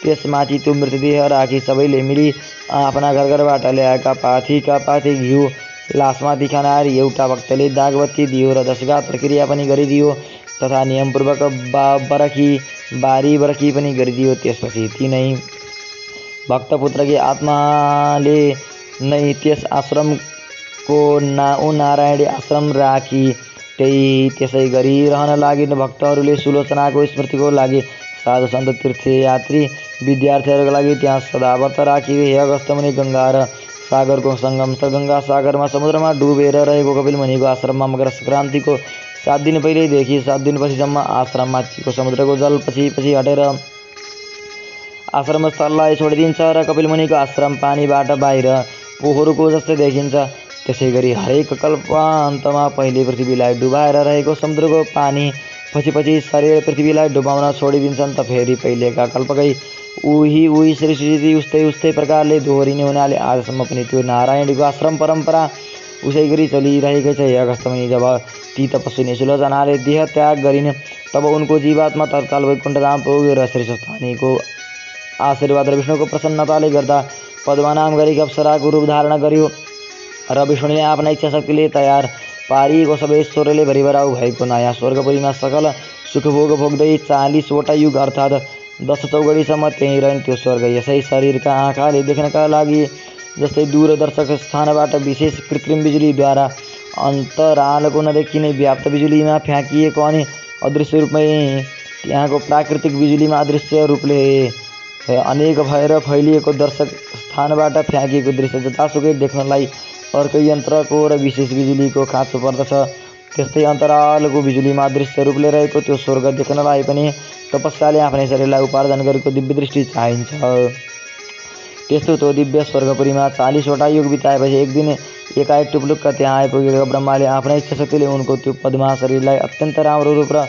त्यसमाथि त्यो मृतदेह राखी सबैले मिली आफ्ना घरबाट ल्याएका पाथी घिउ लासमाथि खनाएर एउटा भक्तले दागबत्ती दियो र 10 घात प्रक्रिया पनि गरिदियो तथा नियमपूर्वक बारी बरकी पनि गरिदियो। त्यसपछि तिनै भक्तपुत्रकी आत्माले नै त्यस आश्रमको नारायणी आश्रम राखी त्यसै गरिरहन लागि भक्तहरूले सुलोचनाको स्मृतिको लागि साधु सन्त तीर्थयात्री विद्यार्थीहरूका लागि त्यहाँ सदाव्रत राखिए। हे अगस्त्य मुनि, गङ्गा र सागरको सङ्गम छ। गङ्गा सागरमा समुद्रमा डुबेर रहेको कपिल मुनिको आश्रममा मकर सङ्क्रान्तिको 7 दिन पहिल्यैदेखि 7 दिनपछिसम्म आश्रम माथिको समुद्रको जल पछि हटेर आश्रम स्थललाई छोडिदिन्छ र कपिल मुनिको आश्रम पानीबाट बाहिर पोखरको जस्तै देखिन्छ। त्यसै गरी हरेक कल्पान्तमा पहिले पृथ्वीलाई डुबाएर रहेको समुद्रको पानी पछि सरेर पृथ्वीलाई डुबाउन छोडिदिन्छन् त फेरि पहिलेका कल्पकै उही सृष्टि उस्तै प्रकारले दोहोरिने हुनाले आजसम्म पनि त्यो नारायणीको आश्रम परम्परा उसै गरी चलिरहेकै छ। हे अगस्त्य मुनि, जब ती तपस्विनी सुलोचनाले देह त्याग गरिन् तब उनको जीवात्मा तत्काल वैकुण्ठ धाम पुग्यो र श्री स्वस्थानीको आशीर्वाद र विष्णुको प्रसन्नताले गर्दा पद्मा नाम गरेकी अप्सराको रूप धारण गर्यो र विष्णुले आफ्ना इच्छा शक्तिले तयार पारिएको सबै ऐश्वर्यले भरिभराउ भएको नयाँ स्वर्गपुरीमा सकल सुखभोग भोग्दै 40 वटा युग अर्थात् 10 चौगडीसम्म त्यहीँ रहन्। त्यो स्वर्ग यसै शरीरका आँखाले देख्नका लागि जस्तै दूरदर्शक स्थानबाट विशेष कृत्रिम बिजुलीद्वारा अन्तरालको नदेखिने व्याप्त बिजुलीमा फ्याँकिएको अनि अदृश्य रूपमै त्यहाँको प्राकृतिक बिजुलीमा अदृश्य रूपले अनेक भएर फैलिएको दर्शक स्थानबाट फ्याँकिएको दृश्य जतासुकै देख्नलाई अर्को यन्त्रको र विशेष बिजुलीको खाँचो पर्दछ। त्यस्तै अन्तरालको बिजुलीमा अदृश्य रूपले रहेको त्यो स्वर्ग देख्नलाई पनि तपस्याले आफ्नै शरीरलाई उपार्जन गरेको दिव्य दृष्टि चाहिन्छ। त्यस्तो त्यो दिव्य स्वर्गपुरीमा 40 वटा युग बिताएपछि एक दिन एकाएक टुप्लुक्क त्यहाँ आइपुगेका ब्रह्माले आफ्नै इच्छा शक्तिले उनको त्यो पद्मा शरीरलाई अत्यन्त राम्रो रूप र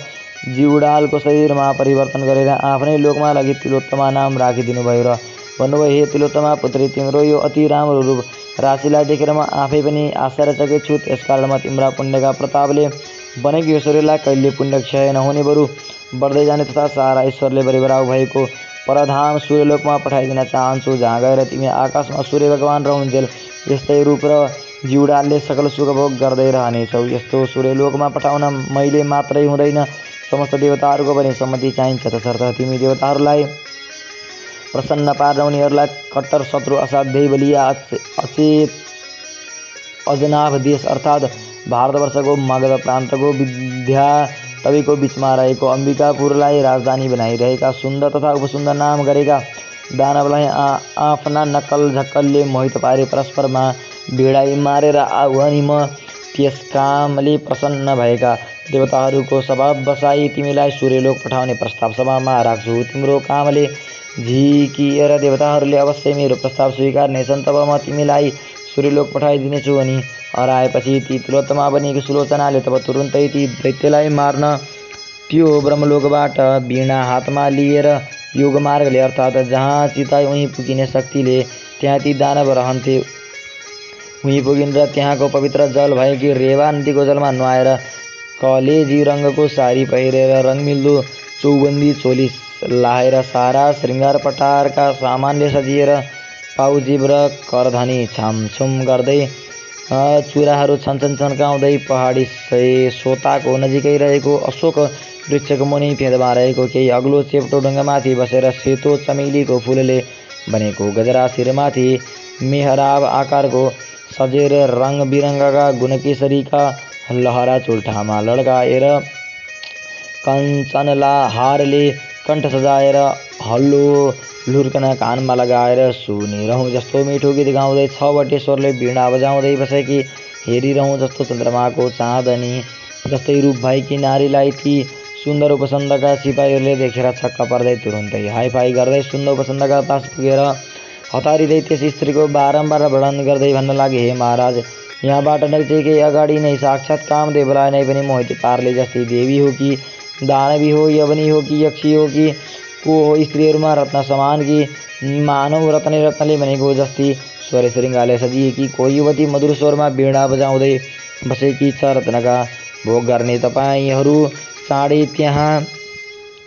जिउडालको शरीरमा परिवर्तन गरेर आफ्नै लोकमा लगी तिलोत्तमा नाम राखिदिनु भयो र भन्नुभयो, हे तिलोत्तमा पुत्री, तिम्रो यो अति राम्रो रूप राशिलाई देखेर म आफै पनि आश्चर्यचकित छु। त्यसकारण म तिम्रा पुण्यका प्रतापले बनेको यो शरीरलाई कहिले पुण्य क्षय नहुने बरु बढ्दै जाने तथा सारा ईश्वरले भरिभराउ भएको परधाम सूर्यलोकमा पठाइदिन चाहन्छु, जहाँ गएर तिमी आकाशमा सूर्य भगवान रहन्जेल यस्तै रूप र जिउडालले सकल सुखभोग गर्दै रहनेछौ। यस्तो सूर्यलोकमा पठाउन मैले मात्रै हुँदैन, समस्त देवताहरूको पनि सम्मति चाहिन्छ। तसर्थ तिमी देवताहरूलाई प्रसन्न पार्न उनीहरूलाई कट्टर शत्रु असाध्यै बलिया अचेत अजनाभ देश अर्थात् भारतवर्षको मगध प्रान्तको विद्याटवीको बीचमा रहेको अम्बिकापुरलाई राजधानी बनाइरहेका सुन्दर तथा उपसुन्दर नाम गरेका दानवलाई आफ्ना नक्कल झक्कलले मोहित पारे परस्परमा भिडाइ मारेर आऊ अनि म त्यस कामले प्रसन्न भएका देवताहरूको सभा बसाई तिमीलाई सूर्यलोक पठाउने प्रस्ताव सभामा राख्छु। तिम्रो कामले झिकिएर देवताहरूले अवश्य मेरो प्रस्ताव स्वीकार्नेछन्, तब म तिमीलाई सूर्यलोक पठाइदिनेछु। अनि हराएपछि ती तिलोत्तमा बनेकी सुलोचनाले तब तुरुन्तै ती दैत्यलाई मार्न त्यो ब्रह्मलोकबाट वीणा हातमा लिएर योगमार्गले अर्थात् जहाँ चिताई उहीँ पुगिने शक्तिले त्यहाँ ती दानव रहन्थे उहीँ पुगिन् र त्यहाँको पवित्र जल भएकी रेवा नदीको जलमा नुहाएर कलेजी रङ्गको साडी पहिरेर रङमिल्दो चौबन्दी चोली लाएर सारा श्रृङ्गार पटारका सामानले सजिएर पाउजीव र करधनी छामछुम गर्दै चुराहरू छनछन छन्काउँदै पहाडी सोताको नजिकै रहेको अशोक वृक्षको मुनि फेदमा रहेको केही अग्लो चेप्टो ढुङ्गामाथि बसेर सेतो चमेलीको फुलले बनेको गजरा शिरमाथि मेहराब आकारको सजेर रङ बिरङ्गका गुणकेशरीका लहरा चुल्ठामा लड्काएर कञ्चनला हारले कण्ठ सजाएर हल्लो लुर्कन कानमा लगाएर सुनिरहँ जस्तो मिठो गीत गाउँदै 6 वटेश्वरले वीणा बजाउँदै बसेकी हेरिरहँ जस्तो चन्द्रमाको चाँदनी जस्तै रूप भएकी नारीलाई ती सुन्दर उपसन्दका सिपाहीहरूले देखेर छक्क पर्दै तुरुन्तै हाइफाई गर्दै सुन्दर उपसन्दका पास पुगेर हतारिँदै त्यस स्त्रीको बारम्बार वर्णन गर्दै भन्न लागे, हे महाराज, यहाँबाट नजिकै अगाडि नै साक्षात् कामदेवलाई नै पनि मोहित पार्ले जस्तै देवी हो कि दानवी हो, यवनी हो कि यक्षी हो कि को हो, स्त्रीहरूमा रत्न समान कि मानव रत्ने रत्नले भनेको जस्ती स्वर श्रृङ्गारले सजिएकी कोही युवती मधुर स्वरमा वीणा बजाउँदै बसेकी छ। रत्नका भोग गर्ने तपाईँहरू चाँडै त्यहाँ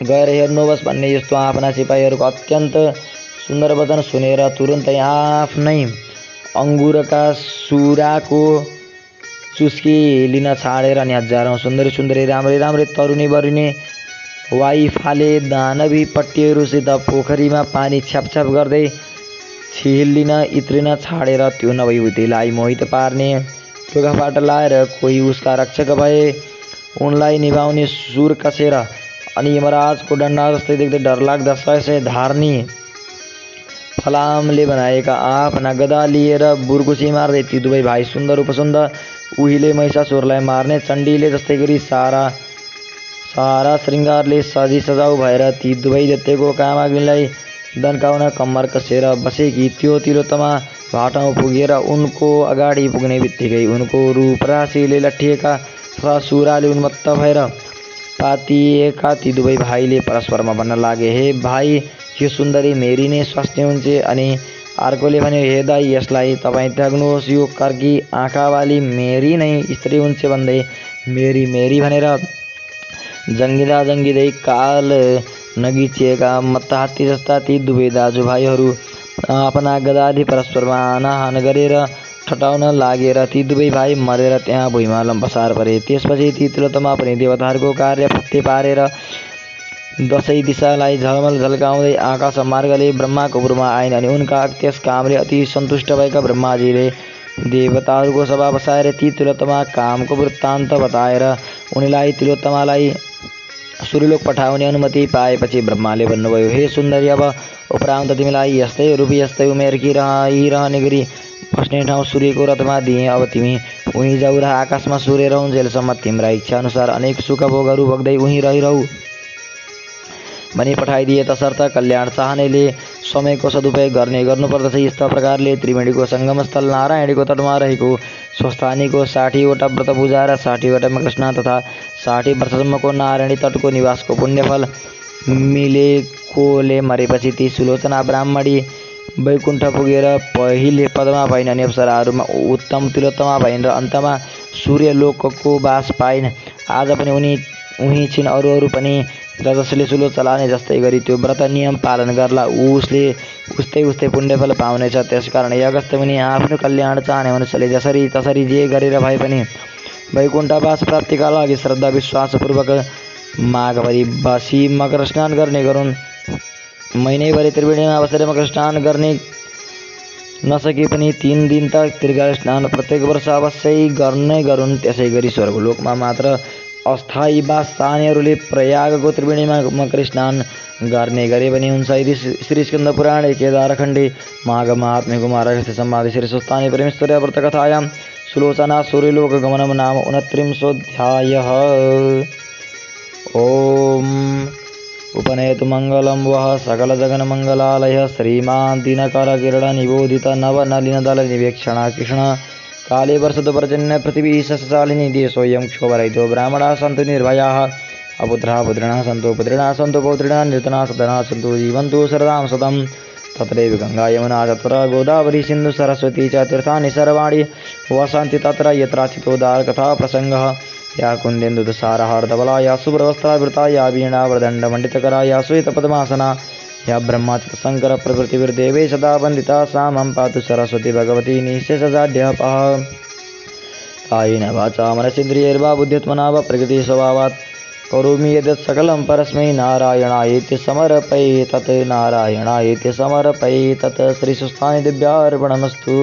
गएर हेर्नुहोस् भन्ने यस्तो आफ्ना सिपाहीहरूको अत्यन्त सुन्दर वचन सुनेर तुरुन्तै आफ्नै अङ्गुरका सुराको चुस्की लिन छाडेर अनि हजारौँ सुन्दरी सुन्दरी राम्री राम्री तरुणी बरुनी वाइफाले दानवी पट्टीहरूसित पोखरीमा पानी छ्यापछ्याप गर्दै छिल्लिन इत्रिन छाडेर त्यो नवयुवतीलाई मोहित पार्ने लुगाफाटा लाएर कोही उसका रक्षक भए उनलाई निभाउने सुर कसेर अनि यमराजको डन्डा जस्तै देख्दै डरलाग्दा सय धार्नी फलामले बनाएका आफ्ना गदा लिएर बुर्कुसी मार्दै ती दुवै भाइ सुन्दर उपसुन्दर उहिले महिषासुरलाई मार्ने चण्डीले जस्तै गरी सारा श्रृङ्गारले सजी सजाउ भएर ती दुवै दैत्यको कामाग्निलाई दन्काउन कम्मर कसेर बसेकी त्यो तिलोत्तमा भाटामा पुगेर उनको अगाडि पुग्ने बित्तिकै उनको रूप राशिले लट्ठिएका तथा सुराले उन्मत्त भएर पातिएका ती दुवै भाइले परस्परमा भन्न लागे, हे भाइ, यो सुन्दरी मेरी नै स्वास्नी हुन्छ। अनि अर्कोले भन्यो, हे दाइ, यसलाई तपाईँ त्याग्नुहोस्, यो कर्की आँखावाली मेरी नै स्त्री हुन्छ भन्दै मेरी मेरी भनेर जङ्गिँदै काल नगिचिएका मत्ता हात्ती जस्ता ती दुवै दाजुभाइहरू आफ्ना गदाले परस्परमा हानाहान गरेर ठटाउन लागेर ती दुवै भाइ मरेर त्यहाँ भुइँमा लम्पसार परे। त्यसपछि ती तिलोत्तमा पनि देवताहरूको कार्य फत्ते पारेर दसैँ दिशालाई झलमल झल्काउँदै आकाश मार्गले ब्रह्माको पुरमा आइन्। अनि उनका त्यस कामले अति सन्तुष्ट भएका ब्रह्माजीले देवताहरूको सभा बसाएर ती तिलोत्तमा कामको वृत्तान्त बताएर उनीलाई तिलोत्तमालाई सूर्यलोक पठाउने अनुमति पाएपछि ब्रह्माले भन्नुभयो, हे सुन्दरी, अब उपरान्त तिमीलाई यस्तै रूपी यस्तै उमेरकी रहने गरी बस्ने ठाउँ सूर्यको रथमा दिएँ। अब तिमी उहीँ जाऊ र आकाशमा सूर्य रहउन्जेलसम्म तिम्रा इच्छा अनुसार अनेक सुख भोगहरू भोग्दै उहीँ रहिरहु भनी पठाइदिए। तसर्थ कल्याण चाहनेले समयको सदुपयोग गर्नुपर्दछ। यस्ता प्रकारले त्रिवेणीको सङ्गमस्थल नारायणीको तटमा रहेको स्वस्थानीको 60वटा व्रत पूजा र 60वटा मकृष्ण तथा 60 वर्षसम्मको नारायणी तटको निवासको पुण्यफल मिलेकोले मरेपछि ती सुलोचना ब्राह्मणी वैकुण्ठ पुगेर पहिले पदमा भइन् अनि अप्सराहरूमा उत्तम तिलोत्तमा भइन् र अन्तमा सूर्यलोकको बास पाइन्। आज पनि उही छिन्। अरू पनि जसले सुलोचनाले जस्तै गरी त्यो व्रत नियम पालन गर्ला उस्तै पुण्यफल पाउनेछ। त्यसकारण अगस्त्य मुनि आफ्नो कल्याण चाहने मनुष्यले जसरी तसरी जे गरेर भए पनि वैकुण्ठवास प्राप्तिका लागि श्रद्धा विश्वासपूर्वक माघभरि बसी मकर स्नान गर्ने गरून्। महिनैभरि त्रिवेणीमा बसेर मकर स्नान गर्ने नसके पनि 3 दिन त त्रिकाल स्नान प्रत्येक वर्ष अवश्य गर्ने गरून्। त्यसै गरी स्वर्गलोकमा मात्र अस्थायी वास चाहनेहरूले प्रयागको त्रिवेणीमा मकर स्नान गर्ने गरे पनि हुन्छ। यदि श्री स्कन्द पुराणे केदारखण्डे माघ महात्म्य कुमारस्य संवादे श्री स्वस्थानी परमेश्वर्या व्रतकथायां सुलोचना सूर्यलोक गमनम नाम 29ोऽध्यायः। ओम उपनयतु मंगलम वह सकल जगन मंगलालय श्रीमान दिनकर किरण निबोधित नव नलिन दल निवेक्षण कृष्ण काले वर्षतु पर्जन्य पृथ्वी सस्यशालिनी देशोऽयं क्षोभरहितो ब्राह्मणाः सन्तु निर्भयाः अपुत्राः पुत्रिणः सन्तु पुत्रिणः सन्तु पौत्रिणः निर्धनाः सधनाः सन्तु जीवन्तु शरदां शतं। तत्रैव गंगा यमुना तत्र गोदावरी सिन्धु सरस्वती च तीर्थानि सर्वाणि वसन्ति तत्र यत्राचितोदार कथा प्रसंगः। या कुन्देन्दुसारा हरधवला या शुभ्रवस्त्रावृता या वीणावृदण्डमण्डितकरा या श्वेतपद्मासना या ब्रह्माच्युतशङ्कर प्रभृतिर्देवे सदा वन्दिता सा मम पातु सरस्वती भगवती निःशेषजाड्यपः। कायेन वाचा मनसेन्द्रियैर्वा बुद्ध्यात्मना वा प्रकृतिस्वभावात् करोमि यद्यत् सकलं परस्मै नारायणायेति समर्पयेत् नारायणायेति समर्पयेत्। श्रीस्वस्थानी दिव्यार्पणमस्तु।